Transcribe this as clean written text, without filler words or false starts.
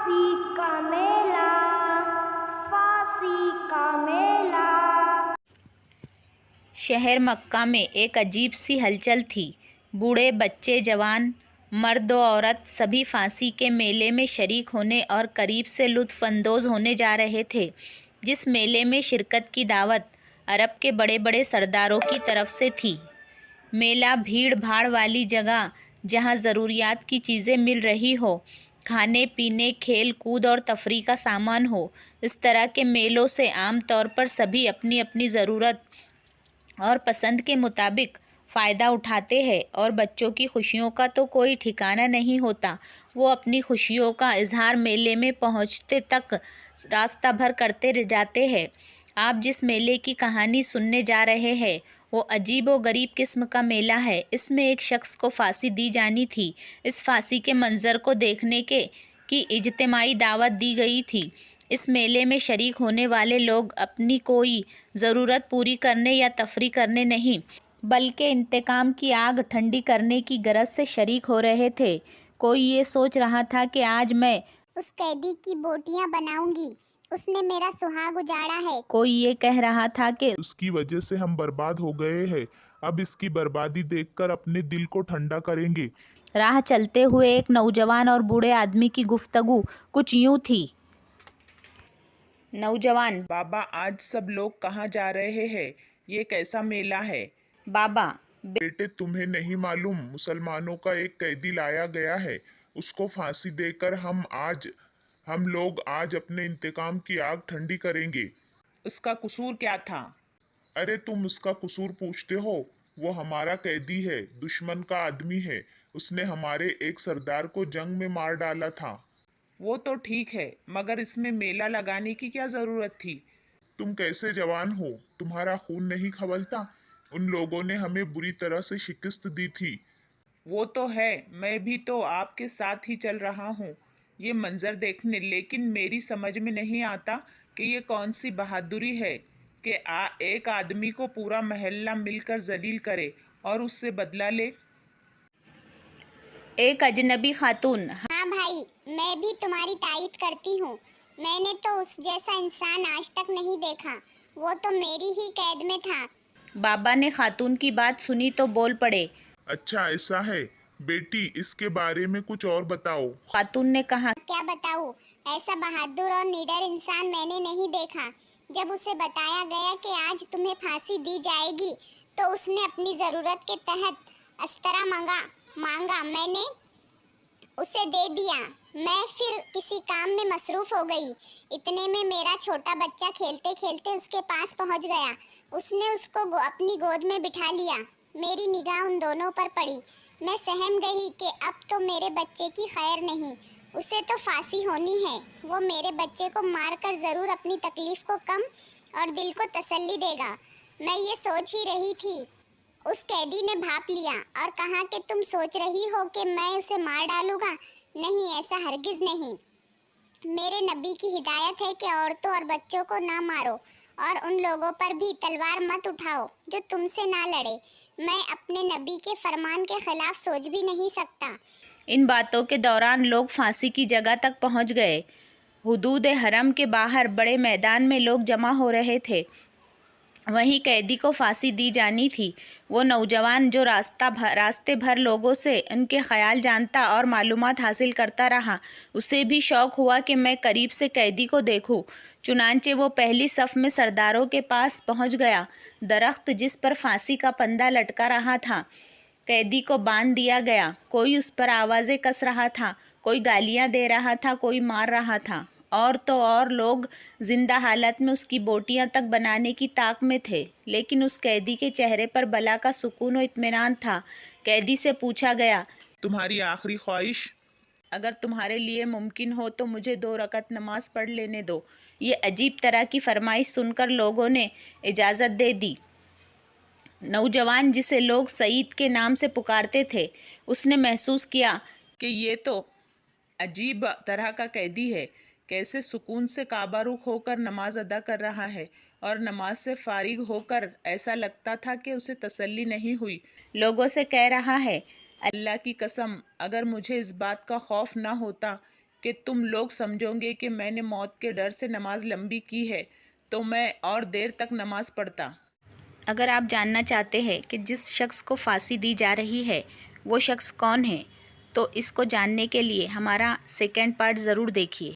फांसी का मेला, फांसी का मेला। शहर मक्का में एक अजीब सी हलचल थी। बूढ़े, बच्चे, जवान, मर्द और औरत सभी फांसी के मेले में शरीक होने और करीब से लुत्फ़ अंदोज़ होने जा रहे थे। जिस मेले में शिरकत की दावत अरब के बड़े बड़े सरदारों की तरफ से थी। मेला भीड़ भाड़ वाली जगह जहां ज़रूरियात की चीज़ें मिल रही हो, खाने पीने, खेल कूद और तफरीह का सामान हो। इस तरह के मेलों से आम तौर पर सभी अपनी अपनी ज़रूरत और पसंद के मुताबिक फ़ायदा उठाते हैं और बच्चों की खुशियों का तो कोई ठिकाना नहीं होता। वो अपनी खुशियों का इजहार मेले में पहुंचते तक रास्ता भर करते रह जाते हैं। आप जिस मेले की कहानी सुनने जा रहे हैं वो अजीब व गरीब किस्म का मेला है। इसमें एक शख्स को फांसी दी जानी थी। इस फांसी के मंजर को देखने की इज्तिमाई दावत दी गई थी। इस मेले में शरीक होने वाले लोग अपनी कोई ज़रूरत पूरी करने या तफरीह करने नहीं, बल्कि इंतकाम की आग ठंडी करने की गरज से शरीक हो रहे थे। कोई ये सोच रहा था कि आज मैं उस कैदी की बोटियां बनाऊंगी, उसने मेरा सुहाग उजाड़ा है। कोई ये कह रहा था कि उसकी वजह से हम बर्बाद हो गए हैं। अब इसकी बर्बादी देखकर अपने दिल को ठंडा करेंगे। राह चलते हुए एक नौजवान और बूढ़े आदमी की गुफ्तगू कुछ यूं थी। नौजवान: बाबा, आज सब लोग कहाँ जा रहे हैं? ये कैसा मेला है? बाबा: बेटे, तुम्हें नहीं मालूम, मुसलमानों का एक कैदी लाया गया है। उसको फांसी देकर हम लोग आज अपने इंतकाम की आग ठंडी करेंगे। उसका कसूर क्या था? अरे, तुम उसका कसूर पूछते हो? वो हमारा कैदी है, दुश्मन का आदमी है। उसने हमारे एक सरदार को जंग में मार डाला था। वो तो ठीक है, मगर इसमें मेला लगाने की क्या जरूरत थी? तुम कैसे जवान हो, तुम्हारा खून नहीं खवलता? उन लोगों ने हमें बुरी तरह से शिकस्त दी थी। वो तो है, मैं भी तो आपके साथ ही चल रहा हूँ ये मंजर देखने, लेकिन मेरी समझ में नहीं आता कि ये कौन सी बहादुरी है कि एक आदमी को पूरा मोहल्ला मिलकर जलील करे और उससे बदला ले। एक अजनबी खातून: हाँ भाई, मैं भी तुम्हारी तारीफ करती हूँ। मैंने तो उस जैसा इंसान आज तक नहीं देखा। वो तो मेरी ही कैद में था। बाबा ने खातून की बात सुनी तो बोल पड़े। अच्छा, ऐसा है बेटी, इसके बारे में कुछ और बताओ। खातून ने कहा। क्या बताऊँ, ऐसा बहादुर और निडर इंसान मैंने नहीं देखा। जब उसे बताया गया कि आज तुम्हें फांसी दी जाएगी तो उसने अपनी ज़रूरत के तहत अस्तरा मांगा। मैंने उसे दे दिया। मैं फिर किसी काम में मसरूफ़ हो गई। इतने में मेरा छोटा बच्चा खेलते खेलते उसके पास पहुंच गया। उसने उसको अपनी गोद में बिठा लिया। मेरी निगाह उन दोनों पर पड़ी। मैं सहम गई कि अब तो मेरे बच्चे की खैर नहीं, उसे तो फांसी होनी है। वो मेरे बच्चे को मारकर ज़रूर अपनी तकलीफ़ को कम और दिल को तसल्ली देगा। मैं ये सोच ही रही थी। उस कैदी ने भाप लिया और कहा कि तुम सोच रही हो कि मैं उसे मार डालूंगा? नहीं, ऐसा हरगिज़ नहीं। मेरे नबी की हिदायत है कि औरतों और बच्चों को ना मारो और उन लोगों पर भी तलवार मत उठाओ जो तुमसे ना लड़े। मैं अपने नबी के फरमान के खिलाफ सोच भी नहीं सकता। इन बातों के दौरान लोग फांसी की जगह तक पहुंच गए। हुदूद हरम के बाहर बड़े मैदान में लोग जमा हो रहे थे। वहीं कैदी को फांसी दी जानी थी। वो नौजवान जो रास्ते भर लोगों से उनके ख्याल जानता और मालूमात हासिल करता रहा, उसे भी शौक़ हुआ कि मैं करीब से कैदी को देखूं। चुनांचे वो पहली सफ़ में सरदारों के पास पहुंच गया। दरख्त जिस पर फांसी का पंदा लटका रहा था, कैदी को बांध दिया गया। कोई उस पर आवाज़ें कस रहा था, कोई गालियां दे रहा था, कोई मार रहा था। और तो और लोग जिंदा हालत में उसकी बोटियां तक बनाने की ताक में थे। लेकिन उस कैदी के चेहरे पर बला का सुकून व इत्मीनान था। कैदी से पूछा गया, तुम्हारी आखिरी ख्वाहिश? अगर तुम्हारे लिए मुमकिन हो तो मुझे 2 रकत नमाज पढ़ लेने दो। ये अजीब तरह की फरमाइश सुनकर लोगों ने इजाज़त दे दी। नौजवान, जिसे लोग सईद के नाम से पुकारते थे, उसने महसूस किया कि ये तो अजीब तरह का कैदी है। कैसे सुकून से काबारुख होकर नमाज अदा कर रहा है, और नमाज से फारिग होकर ऐसा लगता था कि उसे तसल्ली नहीं हुई। लोगों से कह रहा है, अल्लाह की कसम, अगर मुझे इस बात का खौफ ना होता کہ تم لوگ سمجھوگے کہ میں نے موت کے ڈر سے نماز لمبی کی ہے تو میں اور دیر تک نماز پڑھتا۔ اگر آپ جاننا چاہتے ہیں کہ جس شخص کو پھانسی دی جا رہی ہے وہ شخص کون ہے تو اس کو جاننے کے لیے ہمارا سیکنڈ پارٹ ضرور دیکھیے۔